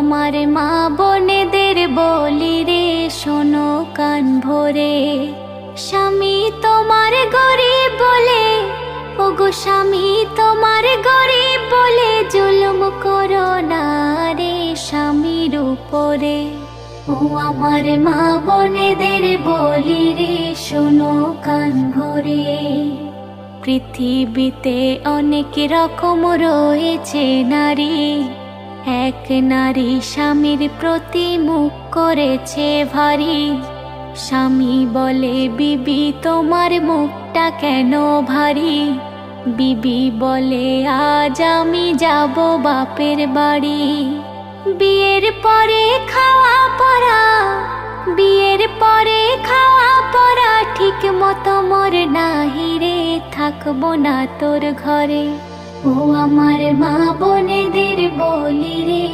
আমার মা বোনেদের বলি রে, শোনো কান ভরে। স্বামী তোমার গরিব বলে, ওগো স্বামী তোমার গরিব বলে জুলুম করো না রে স্বামীর উপরে। ও আমার মা বোনেদের বলি রে, শোনো কান ভরে। পৃথিবীতে অনেক রকম রয়েছে নারী, এক নারী স্বামীর প্রতি মুখ করেছে ভারী। স্বামী বলে, বিবি তোমার মুখটা কেন ভারী? বিবি বলে, আজ আমি যাব বাপের বাড়ি। বিয়ের পরে খাওয়া পরা, বিয়ের পরে খাওয়া পরা ঠিক মতো মোর নাহি রে, থাকবো না তোর ঘরে। ও আমার মা বোনেদের বলি রে।